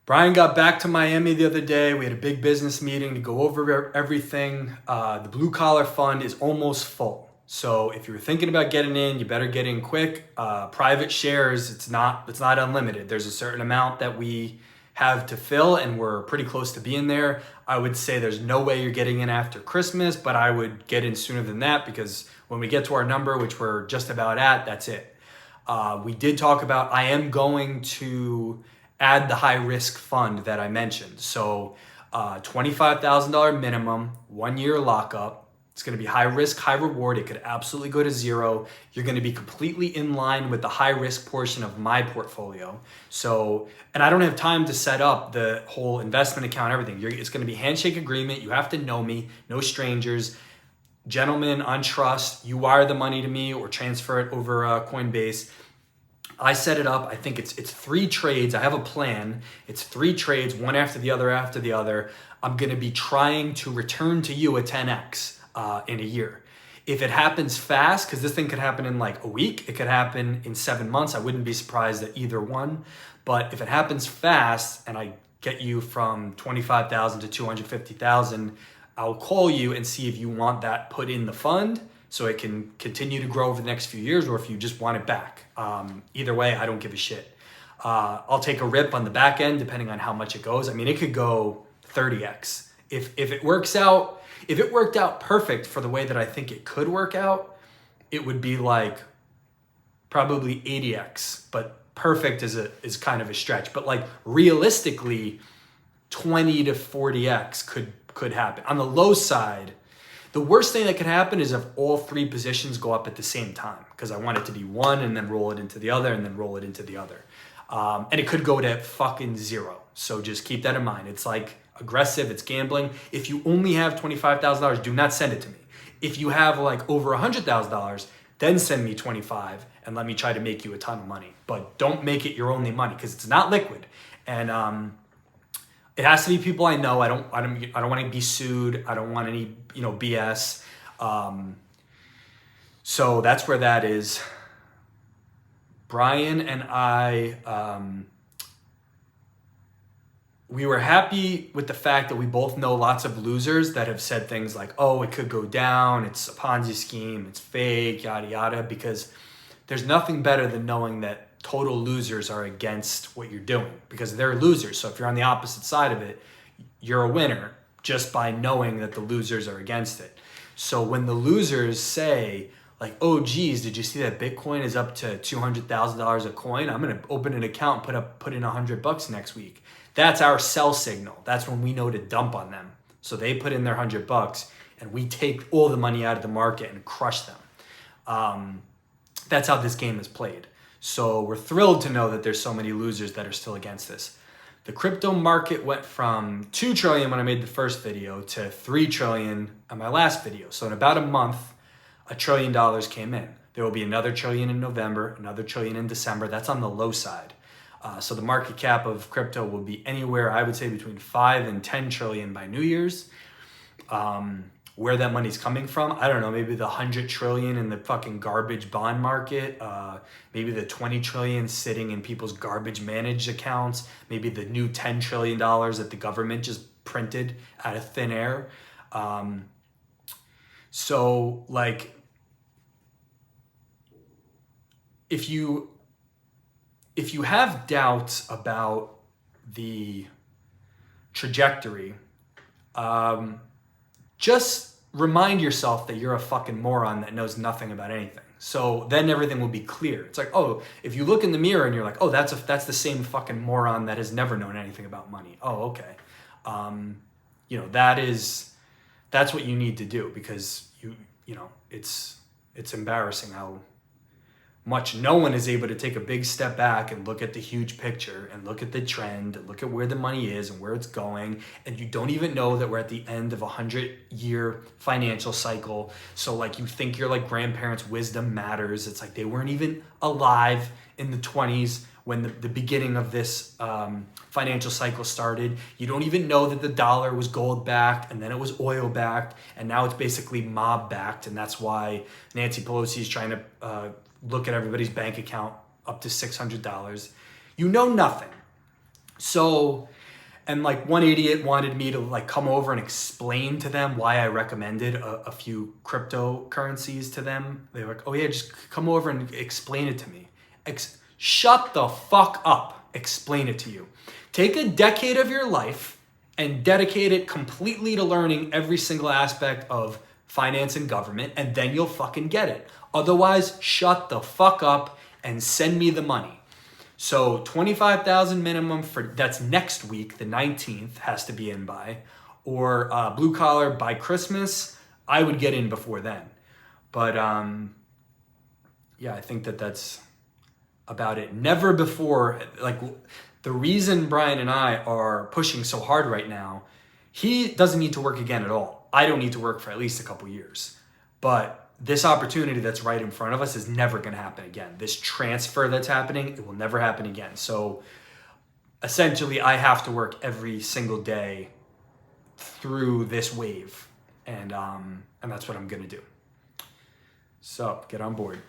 Brian got back to Miami the other day. We had a big business meeting to go over everything. The Blue Collar Fund is almost full. So if you're thinking about getting in, you better get in quick. Private shares, it's not unlimited. There's a certain amount that we have to fill, and we're pretty close to being there. I would say there's no way you're getting in after Christmas, but I would get in sooner than that, because when we get to our number, which we're just about at, that's it. We did talk about, I am going to add the high risk fund that I mentioned. So $25,000 minimum, 1 year lockup. It's going to be high risk, high reward. It could absolutely go to zero. You're going to be completely in line with the high risk portion of my portfolio. So, and I don't have time to set up the whole investment account, everything. It's going to be handshake agreement. You have to know me, no strangers. Gentlemen on trust, you wire the money to me or transfer it over Coinbase. I set it up. I think it's 3 trades. I have a plan. It's 3 trades, one after the other. I'm going to be trying to return to you a 10x in a year. If it happens fast, because this thing could happen in like a week, it could happen in 7 months. I wouldn't be surprised at either one. But if it happens fast and I get you from 25,000 to 250,000, I'll call you and see if you want that put in the fund so it can continue to grow over the next few years, or if you just want it back. Either way, I don't give a shit. I'll take a rip on the back end depending on how much it goes. I mean, it could go 30x. If it works out, if it worked out perfect for the way that I think it could work out, it would be like probably 80x, but perfect is kind of a stretch. But like realistically, 20 to 40x could happen. On the low side, the worst thing that could happen is if all 3 positions go up at the same time, because I want it to be one and then roll it into the other and then roll it into the other. And it could go to fucking zero. So just keep that in mind. It's like aggressive, it's gambling. If you only have $25,000, do not send it to me. If you have like over $100,000, then send me 25 and let me try to make you a ton of money. But don't make it your only money, because it's not liquid. And it has to be people I know. I don't want to be sued. I don't want any, BS. So that's where that is. Brian and I, we were happy with the fact that we both know lots of losers that have said things like, oh, it could go down, it's a Ponzi scheme, it's fake, yada, yada, because there's nothing better than knowing that total losers are against what you're doing, because they're losers. So if you're on the opposite side of it, you're a winner just by knowing that the losers are against it. So when the losers say like, oh geez, did you see that Bitcoin is up to $200,000 a coin? I'm going to open an account, put in $100 next week. That's our sell signal. That's when we know to dump on them. So they put in their $100 and we take all the money out of the market and crush them. That's how this game is played. So we're thrilled to know that there's so many losers that are still against this. The crypto market went from 2 trillion when I made the first video to 3 trillion on my last video. So in about a month, $1 trillion came in. There will be another trillion in November, another trillion in December. That's on the low side. So the market cap of crypto will be anywhere, I would say, between 5 and 10 trillion by New Year's. Where that money's coming from, I don't know, maybe the 100 trillion in the fucking garbage bond market, maybe the 20 trillion sitting in people's garbage managed accounts, maybe the new $10 trillion that the government just printed out of thin air. So like, if you have doubts about the trajectory, just remind yourself that you're a fucking moron that knows nothing about anything. So then everything will be clear. It's like, oh, if you look in the mirror and you're like, oh, that's the same fucking moron that has never known anything about money. Oh, okay. That's what you need to do, because it's embarrassing how much no one is able to take a big step back and look at the huge picture and look at the trend and look at where the money is and where it's going. And you don't even know that we're at the end of a 100-year financial cycle. So like, you think your like grandparents' wisdom matters. It's like they weren't even alive in the 20s when the beginning of this financial cycle started. You don't even know that the dollar was gold backed and then it was oil backed and now it's basically mob backed. And that's why Nancy Pelosi is trying to look at everybody's bank account up to $600. You know nothing. So And like one idiot wanted me to like come over and explain to them why I recommended a few cryptocurrencies to them. They were like, oh yeah, just come over and explain it to me. Shut the fuck up. Explain it to you. Take a decade of your life and dedicate it completely to learning every single aspect of finance and government, and then you'll fucking get it. Otherwise, shut the fuck up and send me the money. So 25,000 minimum for, that's next week, the 19th has to be in by, or blue collar by Christmas. I would get in before then. But yeah, I think that's about it. Never before, like the reason Brian and I are pushing so hard right now, he doesn't need to work again at all. I don't need to work for at least a couple years. But this opportunity that's right in front of us is never going to happen again. This transfer that's happening, it will never happen again. So essentially, I have to work every single day through this wave, and that's what I'm going to do. So get on board.